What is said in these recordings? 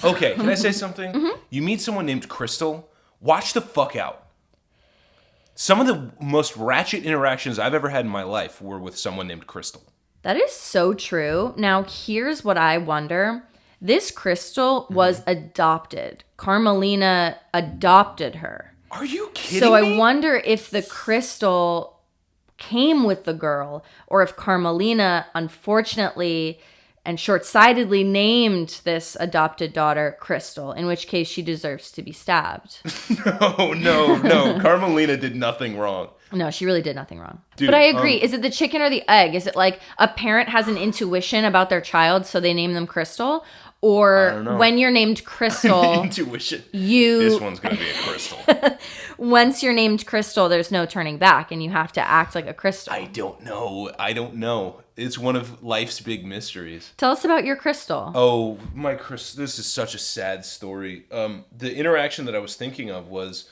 Okay, can I say something? You meet someone named Crystal, watch the fuck out. Some of the most ratchet interactions I've ever had in my life were with someone named Crystal. That is so true. Now, here's what I wonder. This Crystal was adopted. Carmelina adopted her. Are you kidding So I me? wonder if the Crystal came with the girl or if Carmelina, unfortunately and short-sightedly, named this adopted daughter Crystal, in which case she deserves to be stabbed. No. Carmelina did nothing wrong. No, she really did nothing wrong. Dude, But I agree. Is it the chicken or the egg? Is it like a parent has an intuition about their child, so they name them Crystal? I Or don't know. when you're named Crystal, Intuition. you This one's gonna be a crystal. once you're named Crystal, there's no turning back, and you have to act like a crystal. I don't know. It's one of life's big mysteries. Tell us about your crystal. Oh, my Chris, this is such a sad story. The interaction that I was thinking of was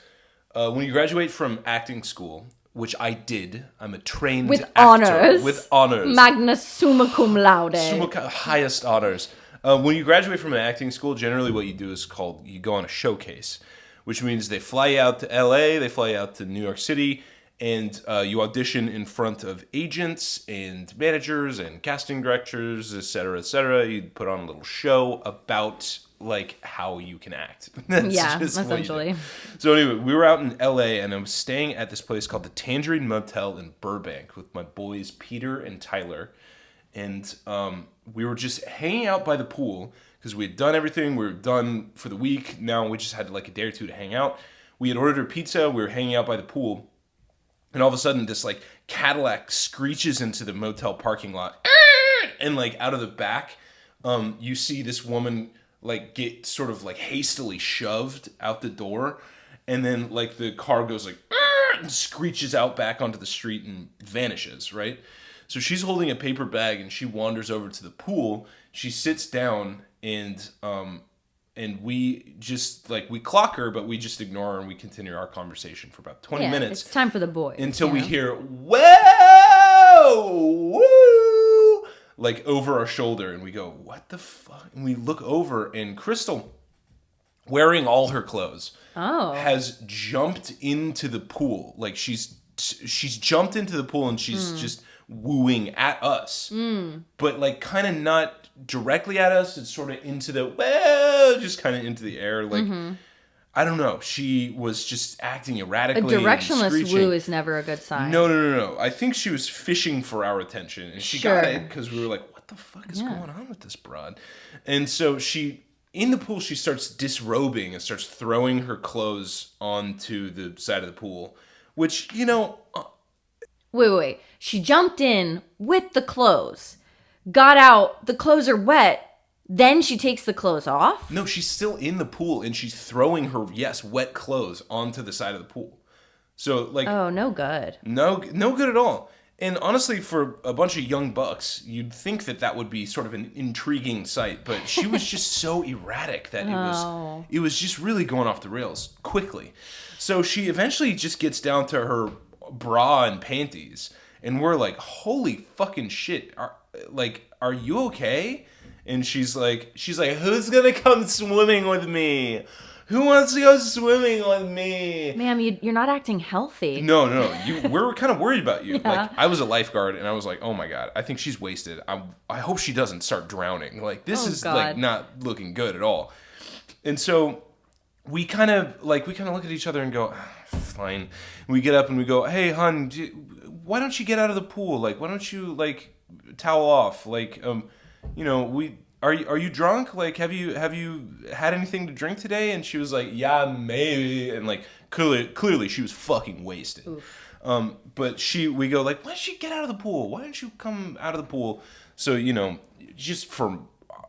when you graduate from acting school, which I did. I'm a trained With actor. honors. With honors. Magna summa cum laude. Highest honors. When you graduate from an acting school, generally what you do is you go on a showcase, which means they fly you out to LA, they fly you out to New York City, and you audition in front of agents and managers and casting directors, et cetera, et cetera. You put on a little show about like how you can act. That's Yeah, just what you do. essentially. So anyway, we were out in LA and I was staying at this place called the Tangerine Motel in Burbank with my boys Peter and Tyler. And we were just hanging out by the pool because we had done everything. We were done for the week. Now we just had like a day or two to hang out. We had ordered a pizza. We were hanging out by the pool. And all of a sudden, this like Cadillac screeches into the motel parking lot. And like out of the back, you see this woman like get sort of like hastily shoved out the door. And then like the car goes like and screeches out back onto the street and vanishes, right? So she's holding a paper bag and she wanders over to the pool. She sits down and we just like we clock her, but we just ignore her and we continue our conversation for about 20 minutes. It's time for the boys. Until we hear whoa, woo, like over our shoulder, and we go, what the fuck? And we look over, and Crystal, wearing all her clothes, has jumped into the pool. Like she's jumped into the pool and she's just wooing at us, but like kind of not directly at us. It's sort of into the just kind of into the air. Like I don't know. She was just acting erratically. A directionless and screeching. woo is never a good sign. No. I think she was fishing for our attention, and she got it because we were like, "What the fuck is going on with this broad?" And so in the pool, she starts disrobing and starts throwing her clothes onto the side of the pool, which Wait. She jumped in with the clothes, got out, the clothes are wet, then she takes the clothes off? No, she's still in the pool and she's throwing her, wet clothes onto the side of the pool. So, like... Oh, no good. No good at all. And honestly, for a bunch of young bucks, you'd think that would be sort of an intriguing sight, but she was just so erratic that it was just really going off the rails quickly. So she eventually just gets down to her bra and panties, and we're like, holy fucking shit, are you okay? And she's like, who's gonna come swimming with me? Who wants to go swimming with me? Ma'am, you're not acting healthy. No. We're kind of worried about you. Yeah. Like, I was a lifeguard, and I was like, oh my God, I think she's wasted. I hope she doesn't start drowning. Like, this is like not looking good at all. And so we kind of look at each other and go, fine. We get up and we go, hey, hon, why don't you get out of the pool? Like, why don't you like towel off? Like, Are you drunk? Like, have you had anything to drink today? And she was like, yeah, maybe. And like, clearly she was fucking wasted. But we go like, why don't you get out of the pool? Why don't you come out of the pool? So, just for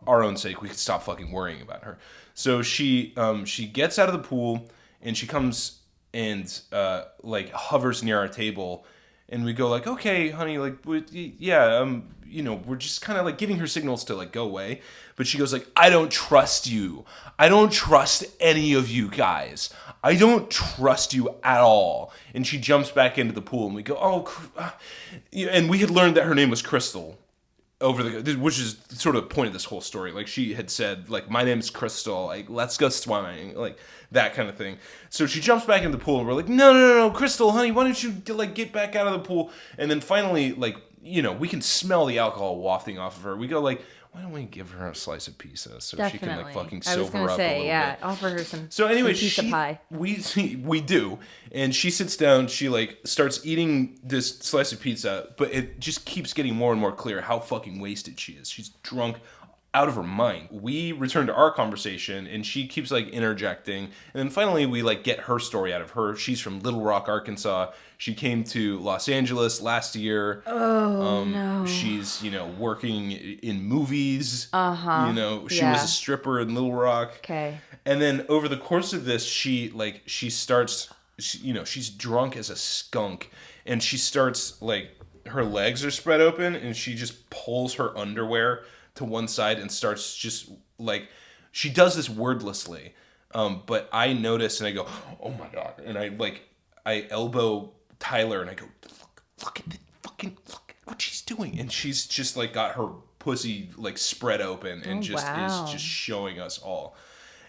our own sake, we could stop fucking worrying about her. So she gets out of the pool and she comes and like hovers near our table, and we go like, okay, honey, like, yeah, we're just kind of like giving her signals to like go away. But she goes like, I don't trust you. I don't trust any of you guys. I don't trust you at all. And she jumps back into the pool and we go, and we had learned that her name was Crystal. which is sort of the point of this whole story. Like, she had said, like, my name's Crystal, like, let's go swimming, like, that kind of thing. So she jumps back in the pool, and we're like, no, Crystal, honey, why don't you, like, get back out of the pool? And then finally, like, you know, we can smell the alcohol wafting off of her. We go, like, why don't we give her a slice of pizza so she can, like, fucking sober up a little bit. Offer her some. So anyway, some pizza pie. We do, and she sits down. She like starts eating this slice of pizza, but it just keeps getting more and more clear how fucking wasted she is. She's drunk out of her mind. We return to our conversation, and she keeps like interjecting, and then finally we like get her story out of her. She's from Little Rock, Arkansas. She came to Los Angeles last year. Oh no! She's working in movies. Uh-huh. She was a stripper in Little Rock. Okay. And then over the course of this, she's drunk as a skunk, and she starts like her legs are spread open, and she just pulls her underwear to one side and starts just like, she does this wordlessly, but I notice and I go, oh my god, and I elbow Tyler and I go, look at the fucking, look at what she's doing, and she's just like got her pussy like spread open and is just showing us all,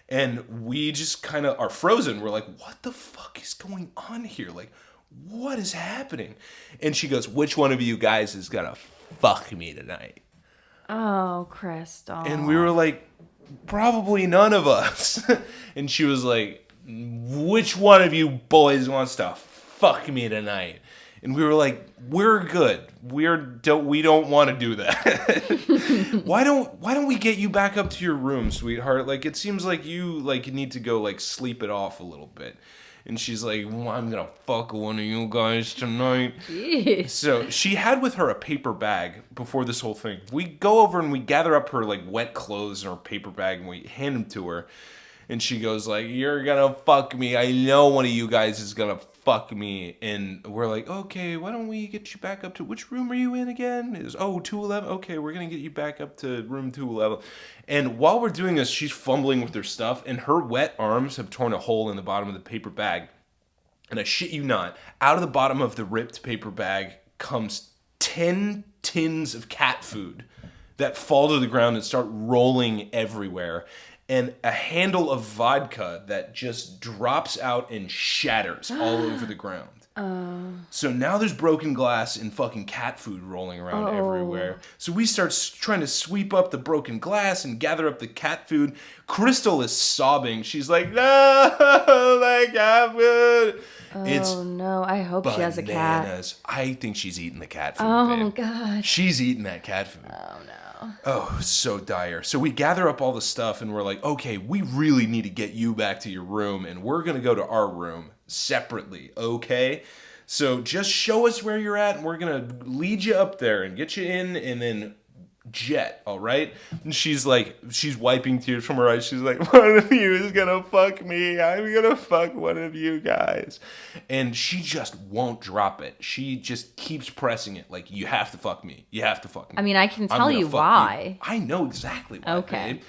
and we just kind of are frozen. We're like, what the fuck is going on here? Like, what is happening? And she goes, which one of you guys is gonna fuck me tonight? Oh, Crystal. And we were like, probably none of us. And she was like, which one of you boys wants to fuck me tonight? And we were like, we're good. We don't want to do that. Why don't we get you back up to your room, sweetheart? Like, it seems like you like need to go like sleep it off a little bit. And she's like, well, I'm gonna fuck one of you guys tonight. Jeez. So she had with her a paper bag before this whole thing. We go over and we gather up her like wet clothes in her paper bag and we hand them to her. And she goes like, you're gonna fuck me. I know one of you guys is gonna fuck me. And we're like, okay, why don't we get you back up to, which room are you in again? 211? Okay, we're gonna get you back up to room 211. And while we're doing this, she's fumbling with her stuff, and her wet arms have torn a hole in the bottom of the paper bag. And I shit you not, out of the bottom of the ripped paper bag comes 10 tins of cat food that fall to the ground and start rolling everywhere, and a handle of vodka that just drops out and shatters all over the ground. So now there's broken glass and fucking cat food rolling around everywhere. So we start trying to sweep up the broken glass and gather up the cat food. Crystal is sobbing. She's like, no, my cat food. Oh no, I hope she has a cat. I think she's eating the cat food. Oh god. She's eating that cat food. Oh no. Oh, so dire. So we gather up all the stuff and we're like, okay, we really need to get you back to your room, and we're going to go to our room separately, okay? So just show us where you're at and we're going to lead you up there and get you in and then jet, all right? And she's wiping tears from her eyes. She's like, one of you is gonna fuck me. I'm gonna fuck one of you guys. And she just won't drop it. She just keeps pressing it. Like, you have to fuck me. You have to fuck me. I mean, I can tell you why. I know exactly why. Okay. Babe.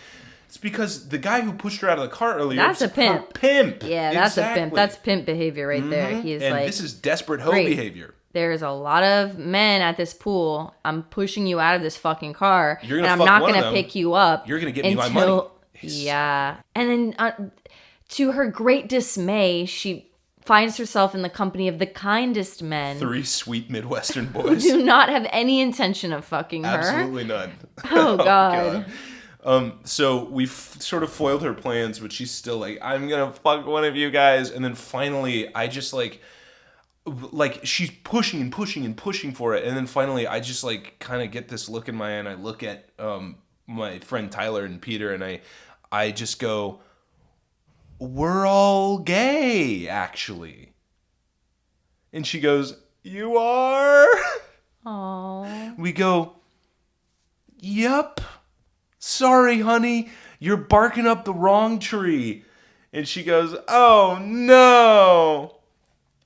It's because the guy who pushed her out of the car earlier. That's a pimp. Pimp. Yeah, that's a pimp. That's pimp behavior right there. He's and like, this is desperate hoe behavior. There's a lot of men at this pool. I'm pushing you out of this fucking car, and I'm not going to pick you up. You're going to get me my money. Yeah. And then to her great dismay, she finds herself in the company of the kindest men. 3 sweet Midwestern boys. Who do not have any intention of fucking her. Absolutely none. Oh, God. So we've sort of foiled her plans, but she's still like, I'm going to fuck one of you guys. And then finally, I just like she's pushing and pushing and pushing for it, and then finally I just like kind of get this look in my eye, and I look at my friend Tyler and Peter, and I just go, we're all gay, actually. And she goes, you are? Aww. We go, yep. Sorry, honey, you're barking up the wrong tree. And she goes, oh no.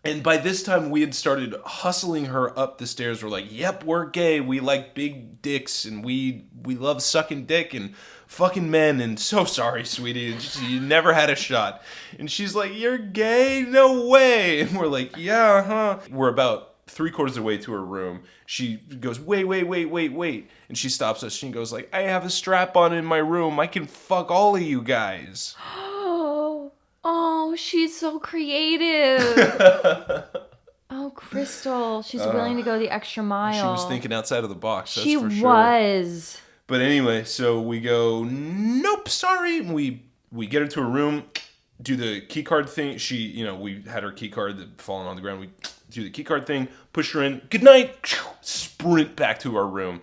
And by this time, we had started hustling her up the stairs. We're like, yep, we're gay. We like big dicks, and we love sucking dick and fucking men. And so sorry, sweetie. You never had a shot. And she's like, you're gay? No way. And we're like, yeah, huh? We're about 3/4 of the way to her room, she goes, wait. And she stops us. She goes like, I have a strap on in my room. I can fuck all of you guys. Oh, she's so creative. Oh, Crystal. She's willing to go the extra mile. She was thinking outside of the box. That's she for sure. was. But anyway, so we go, nope, sorry. And we get her to her room, do the key card thing. We had her key card that fallen on the ground. We do the key card thing, push her in. Good night. Sprint back to our room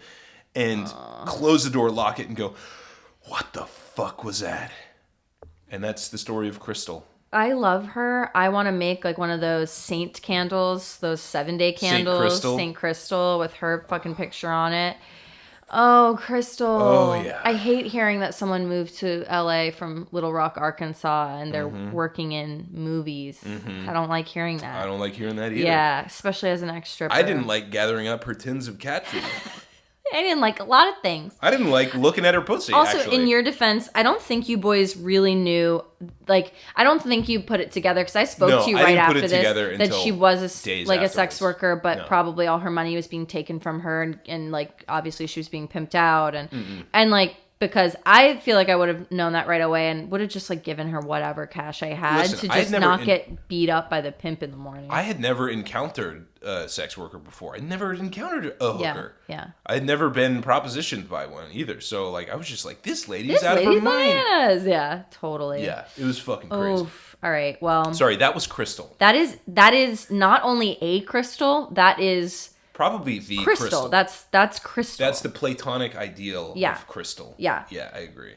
and close the door, lock it, and go, what the fuck was that? And that's the story of Crystal. I love her. I want to make like one of those saint candles, those 7-day candles. Saint Crystal with her fucking picture on it. Oh, Crystal. Oh, yeah. I hate hearing that someone moved to LA from Little Rock, Arkansas, and they're working in movies. I don't like hearing that. I don't like hearing that either. Yeah, especially as an ex-stripper. I didn't like gathering up her tins of cat food. I didn't like a lot of things. I didn't like looking at her pussy, also, actually. In your defense, I don't think you boys really knew, like, I don't think you put it together, because I spoke to you right after this, that she was a sex worker, but probably all her money was being taken from her, and like, obviously she was being pimped out, and like, because I feel like I would have known that right away and would have just like given her whatever cash I had to just not get beat up by the pimp in the morning. I had never encountered a sex worker before. I never encountered a hooker. Yeah. I had never been propositioned by one either. So like I was just like, this lady's out of her mind. Bananas. Yeah, totally. Yeah, it was fucking crazy. Oof. All right. Well, sorry, that was Crystal. That is not only a crystal, that is probably the crystal. That's crystal. That's the platonic ideal of crystal. Yeah. Yeah, I agree.